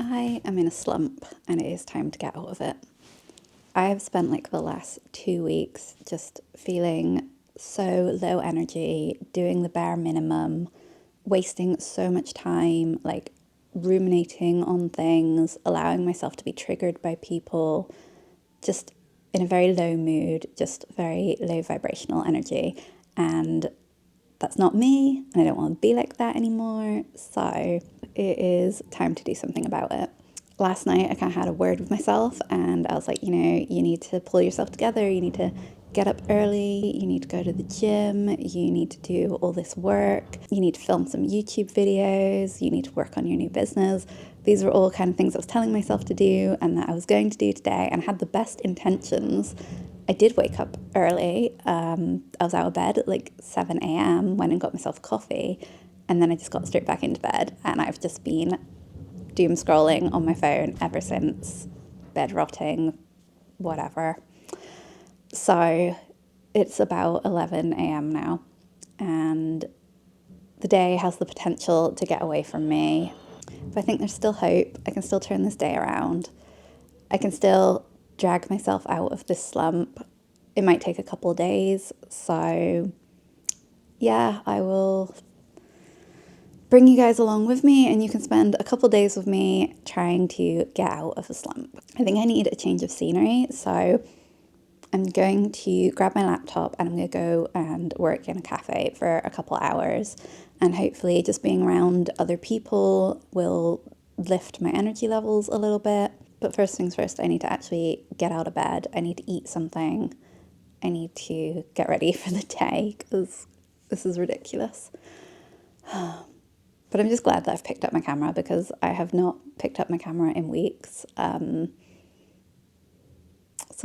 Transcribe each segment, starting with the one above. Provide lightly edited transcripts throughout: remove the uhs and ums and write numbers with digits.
I am in a slump and it is time to get out of it. I have spent like the last 2 weeks just feeling so low energy, doing the bare minimum, wasting so much time, like ruminating on things, allowing myself to be triggered by people, just in a very low mood, just very low vibrational energy. And that's not me, and I don't want to be like that anymore. So it is time to do something about it. Last night, I kind of had a word with myself, and I was like, you need to pull yourself together. You need to get up early. You need to go to the gym. You need to do all this work. You need to film some YouTube videos. You need to work on your new business. These were all kind of things I was telling myself to do and that I was going to do today, and had the best intentions. I did wake up early. I was out of bed at like 7 a.m, went and got myself coffee, and then I just got straight back into bed, and I've just been doom scrolling on my phone ever since, bed rotting, whatever. So it's about 11 a.m. now, and the day has the potential to get away from me. But I think there's still hope. I can still turn this day around. I can still drag myself out of this slump. It might take a couple of days. So yeah, I will bring you guys along with me, and you can spend a couple of days with me trying to get out of a slump. I think I need a change of scenery. So I'm going to grab my laptop and I'm going to go and work in a cafe for a couple hours. And hopefully just being around other people will lift my energy levels a little bit. But first things first, I need to actually get out of bed. I need to eat something. I need to get ready for the day because this is ridiculous. But I'm just glad that I've picked up my camera because I have not picked up my camera in weeks. So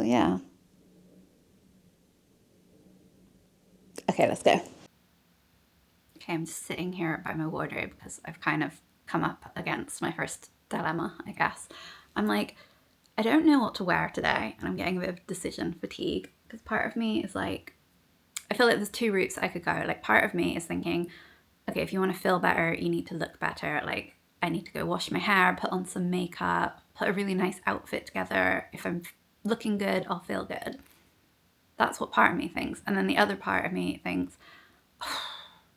yeah. Okay, let's go. Okay, I'm just sitting here by my wardrobe because I've kind of come up against my first dilemma, I guess. I'm like, I don't know what to wear today, and I'm getting a bit of decision fatigue because part of me is like, I feel like there's two routes I could go. Like, part of me is thinking, okay, if you want to feel better, you need to look better. Like, I need to go wash my hair, put on some makeup, put a really nice outfit together. If I'm looking good, I'll feel good. That's what part of me thinks. And then the other part of me thinks, oh,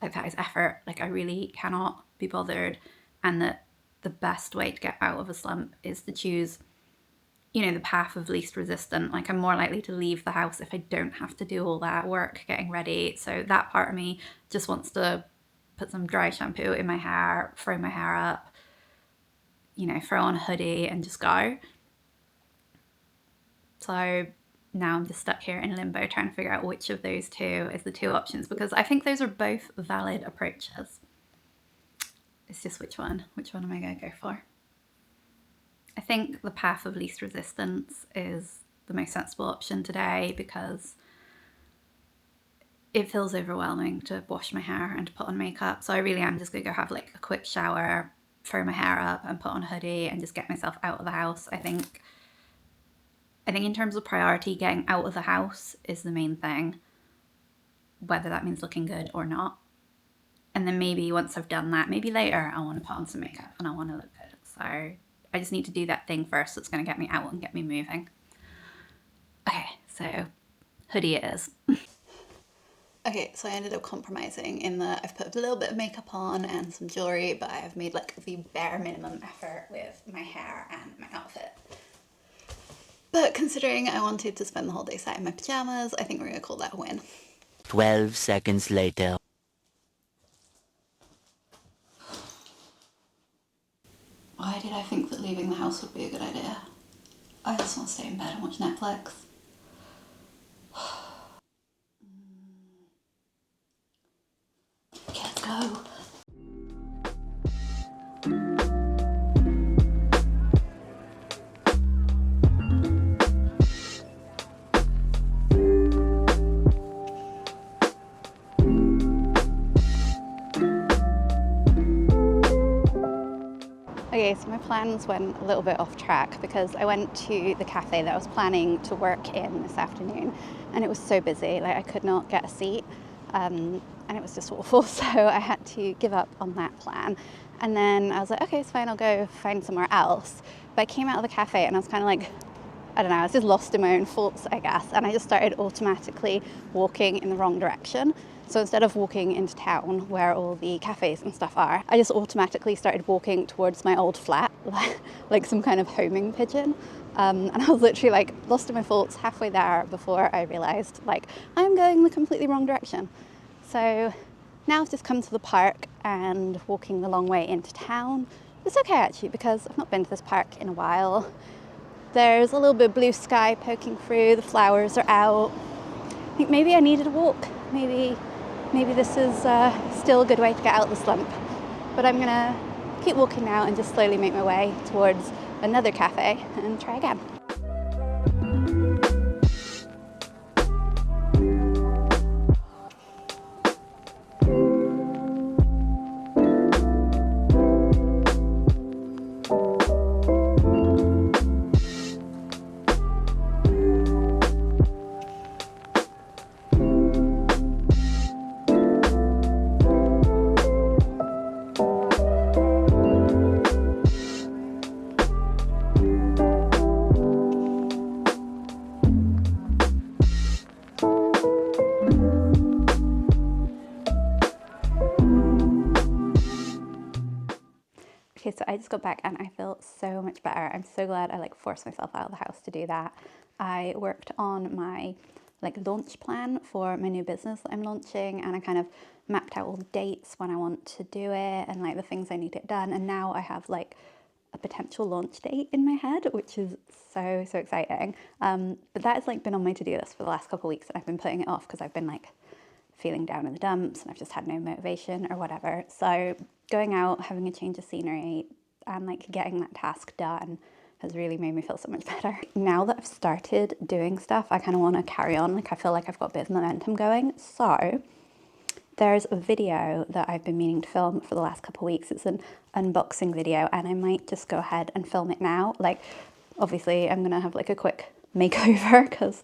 like, that is effort. Like, I really cannot be bothered. And that the best way to get out of a slump is to choose, the path of least resistance. Like, I'm more likely to leave the house if I don't have to do all that work getting ready. So that part of me just wants to put some dry shampoo in my hair, throw my hair up, throw on a hoodie and just go. So now I'm just stuck here in limbo trying to figure out which of those two is the two options, because I think those are both valid approaches. It's just which one am I going to go for? I think the path of least resistance is the most sensible option today because it feels overwhelming to wash my hair and to put on makeup. So I really am just going to go have like a quick shower, throw my hair up and put on a hoodie and just get myself out of the house. I think in terms of priority, getting out of the house is the main thing, whether that means looking good or not. And then maybe once I've done that, maybe later I want to put on some makeup and I want to look good. So I just need to do that thing first that's going to get me out and get me moving. Okay, so hoodie it is. Okay, so I ended up compromising in that I've put a little bit of makeup on and some jewelry, but I have made like the bare minimum effort with my hair and my outfit. But considering I wanted to spend the whole day sat in my pajamas, I think we're going to call that a win. 12 seconds later. Why did I think that leaving the house would be a good idea? I just want to stay in bed and watch Netflix. Okay, let's go. Okay, so my plans went a little bit off track because I went to the cafe that I was planning to work in this afternoon, and it was so busy, like I could not get a seat, and it was just awful, so I had to give up on that plan. And then I was like, okay, it's fine, I'll go find somewhere else. But I came out of the cafe and I was kind of like, I don't know, I was just lost in my own thoughts, I guess. And I just started automatically walking in the wrong direction. So instead of walking into town where all the cafes and stuff are, I just automatically started walking towards my old flat, like some kind of homing pigeon. And I was literally like lost in my thoughts halfway there before I realised like I'm going the completely wrong direction. So now I've just come to the park and walking the long way into town. It's okay actually because I've not been to this park in a while. There's a little bit of blue sky poking through, the flowers are out. I think maybe I needed a walk. Maybe this is still a good way to get out of the slump. But I'm gonna keep walking now and just slowly make my way towards another cafe and try again. Okay, so I just got back and I feel so much better. I'm so glad I forced myself out of the house to do that. I worked on my launch plan for my new business that I'm launching, and I kind of mapped out all the dates when I want to do it and the things I need to get done. And now I have a potential launch date in my head, which is so exciting. But that has been on my to-do list for the last couple of weeks, and I've been putting it off because I've been feeling down in the dumps and I've just had no motivation or whatever. So going out, having a change of scenery and getting that task done has really made me feel so much better. Now that I've started doing stuff, I kind of want to carry on. I feel like I've got a bit of momentum going. So there's a video that I've been meaning to film for the last couple of weeks. It's an unboxing video and I might just go ahead and film it now. Obviously I'm gonna have a quick makeover because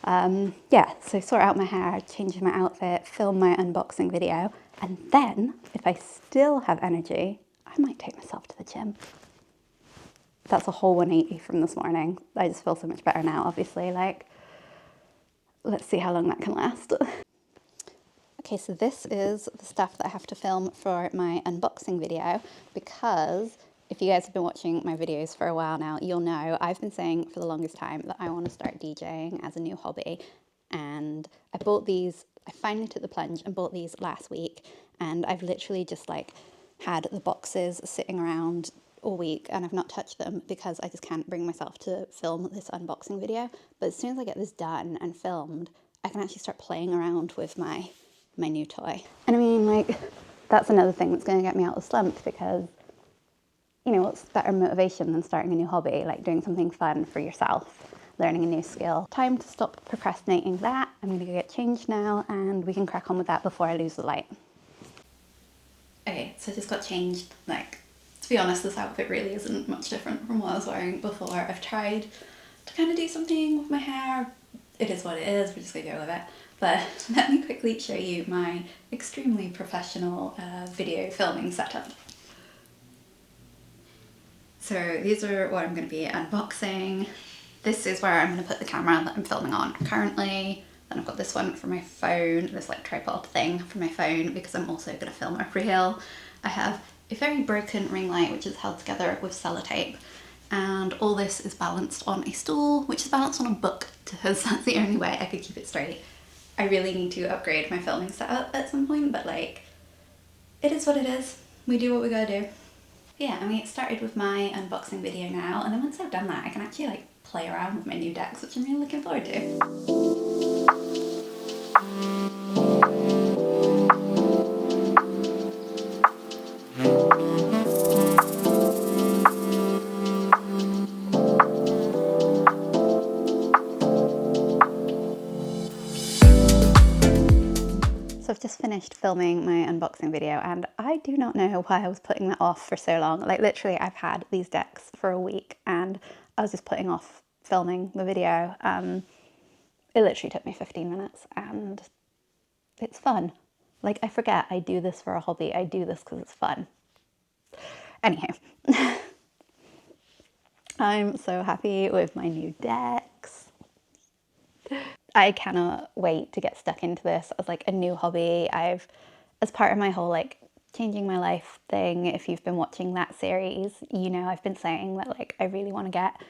yeah, so sort out my hair, change my outfit, film my unboxing video, and then if I still have energy, I might take myself to the gym. That's a whole 180 from this morning. I just feel so much better now, obviously. Let's see how long that can last. Okay, so this is the stuff that I have to film for my unboxing video, because if you guys have been watching my videos for a while now, you'll know I've been saying for the longest time that I want to start DJing as a new hobby. And I bought these, I finally took the plunge and bought these last week. And I've literally just had the boxes sitting around all week and I've not touched them because I just can't bring myself to film this unboxing video. But as soon as I get this done and filmed, I can actually start playing around with my new toy. And I mean, that's another thing that's going to get me out of the slump, because what's better motivation than starting a new hobby, doing something fun for yourself, learning a new skill. Time to stop procrastinating that. I'm going to go get changed now and we can crack on with that before I lose the light. Okay, so I just got changed. To be honest, this outfit really isn't much different from what I was wearing before. I've tried to kind of do something with my hair. It is what it is, we're just going to go with it. But let me quickly show you my extremely professional video filming setup. So these are what I'm going to be unboxing. This is where I'm going to put the camera that I'm filming on currently. Then I've got this one for my phone, this tripod thing for my phone, because I'm also going to film a reel. I have a very broken ring light which is held together with sellotape, and all this is balanced on a stool which is balanced on a book, because that's the only way I could keep it straight. I really need to upgrade my filming setup at some point, but it is what it is. We do what we gotta do. Yeah, I'm gonna get started with my unboxing video now, and then once I've done that I can actually play around with my new decks, which I'm really looking forward to. So I've just finished filming my unboxing video and I do not know why I was putting that off for so long. Literally I've had these decks for a week and I was just putting off filming the video. It literally took me 15 minutes and it's fun. I forget I do this for a hobby. I do this because it's fun. Anyhow, I'm so happy with my new decks. I cannot wait to get stuck into this as like a new hobby. As part of my whole like changing my life thing, if you've been watching that series, you know, I've been saying that like I really want to get,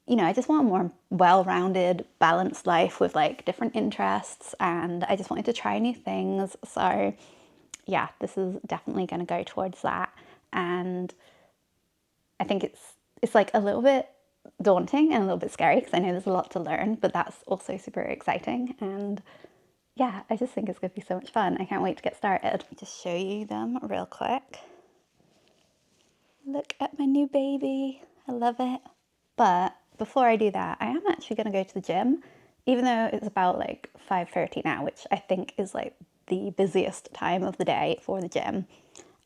I just want a more well-rounded, balanced life with like different interests, and I just wanted to try new things. So yeah, this is definitely going to go towards that. And I think it's like a little bit daunting and a little bit scary because I know there's a lot to learn, but that's also super exciting. And yeah, I just think it's going to be so much fun. I can't wait to get started. Just show you them real quick. Look at my new baby. I love it. But before I do that, I am actually going to go to the gym, even though it's about like 5:30 now, which I think is like the busiest time of the day for the gym.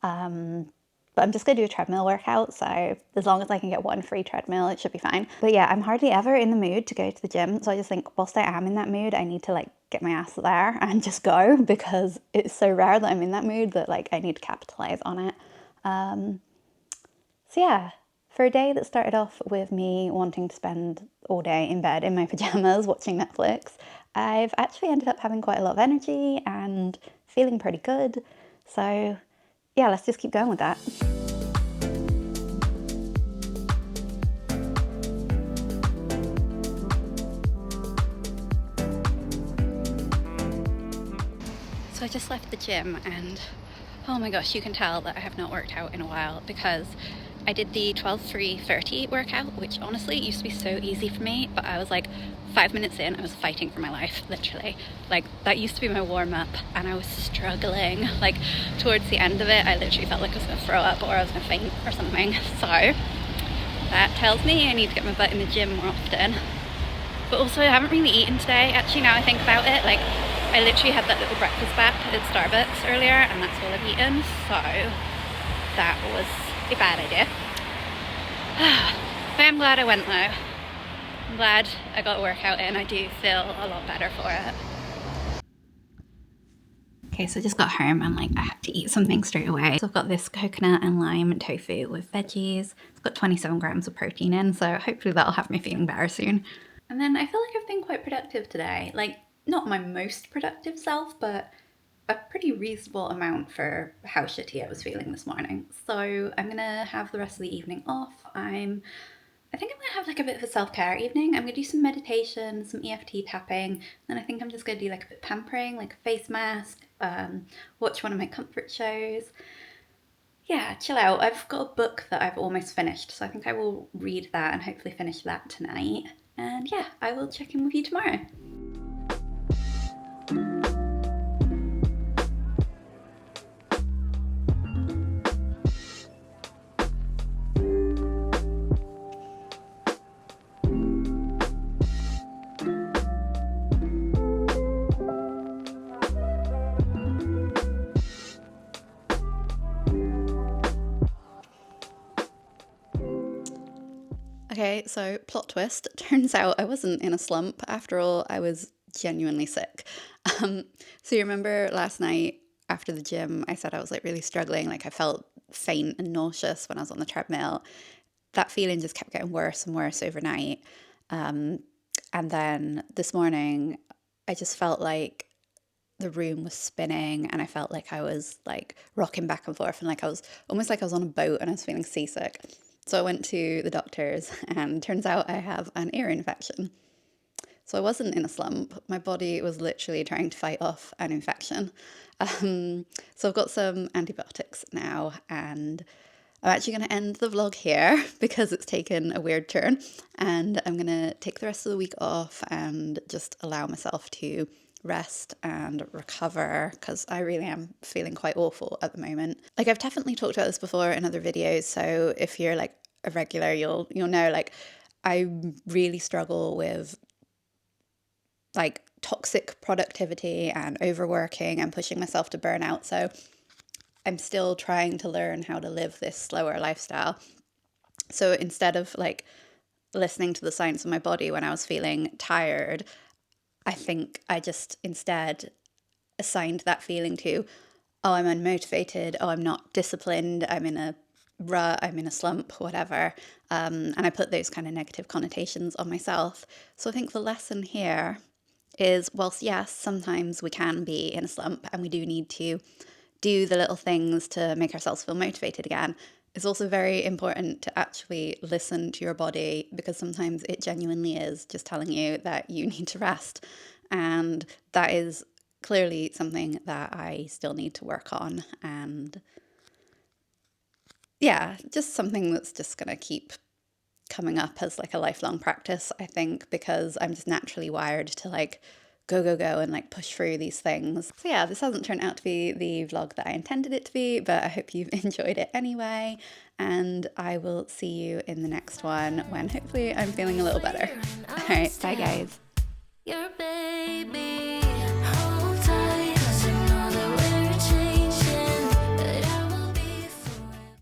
But I'm just going to do a treadmill workout, so as long as I can get one free treadmill, it should be fine. But yeah, I'm hardly ever in the mood to go to the gym, so I just think whilst I am in that mood, I need to like get my ass there and just go, because it's so rare that I'm in that mood that like I need to capitalize on it. So yeah, for a day that started off with me wanting to spend all day in bed in my pajamas watching Netflix, I've actually ended up having quite a lot of energy and feeling pretty good. So yeah, let's just keep going with that. So I just left the gym and oh my gosh, you can tell that I have not worked out in a while because I did the 12-3-30 workout, which honestly used to be so easy for me, but I was like 5 minutes in, I was fighting for my life, literally. Like that used to be my warm-up and I was struggling. Like towards the end of it, I literally felt like I was gonna throw up or I was gonna faint or something. So that tells me I need to get my butt in the gym more often. But also I haven't really eaten today, actually, now I think about it. Like I literally had that little breakfast bap at Starbucks earlier and that's all I've eaten, so that was a bad idea. But I'm glad I went though. I'm glad I got a workout in. I do feel a lot better for it. Okay, so I just got home and like I had to eat something straight away. So I've got this coconut and lime tofu with veggies. It's got 27 grams of protein in, so hopefully that'll have me feeling better soon. And then I feel like I've been quite productive today. Like not my most productive self, but a pretty reasonable amount for how shitty I was feeling this morning. So I'm gonna have the rest of the evening off. I think I'm gonna have like a bit of a self-care evening. I'm gonna do some meditation, some EFT tapping, then I think I'm just gonna do like a bit of pampering, like a face mask, watch one of my comfort shows. Yeah, chill out. I've got a book that I've almost finished, so I think I will read that and hopefully finish that tonight. And yeah, I will check in with you tomorrow. Okay, so plot twist. Turns out I wasn't in a slump. After all, I was genuinely sick. So you remember last night after the gym, I said I was like really struggling. Like I felt faint and nauseous when I was on the treadmill. That feeling just kept getting worse and worse overnight. And then this morning, I just felt like the room was spinning and I felt like I was like rocking back and forth and like I was almost like I was on a boat and I was feeling seasick. So I went to the doctors and turns out I have an ear infection. So I wasn't in a slump. My body was literally trying to fight off an infection. So I've got some antibiotics now and I'm actually going to end the vlog here because it's taken a weird turn and I'm going to take the rest of the week off and just allow myself to rest and recover because I really am feeling quite awful at the moment. Like I've definitely talked about this before in other videos, so if you're like a regular, you'll know like I really struggle with like toxic productivity and overworking and pushing myself to burnout. So I'm still trying to learn how to live this slower lifestyle. So instead of like listening to the signs of my body when I was feeling tired, I think I just instead assigned that feeling to, oh, I'm unmotivated, oh, I'm not disciplined, I'm in a rut, I'm in a slump, whatever. And I put those kind of negative connotations on myself. So I think the lesson here is, whilst yes, sometimes we can be in a slump and we do need to do the little things to make ourselves feel motivated again, it's also very important to actually listen to your body, because sometimes it genuinely is just telling you that you need to rest. And that is clearly something that I still need to work on. And yeah, just something that's just going to keep coming up as like a lifelong practice, I think, because I'm just naturally wired to like go and like push through these things. So yeah, this hasn't turned out to be the vlog that I intended it to be, but I hope you've enjoyed it anyway, and I will see you in the next one when hopefully I'm feeling a little better. All right, bye guys. Your baby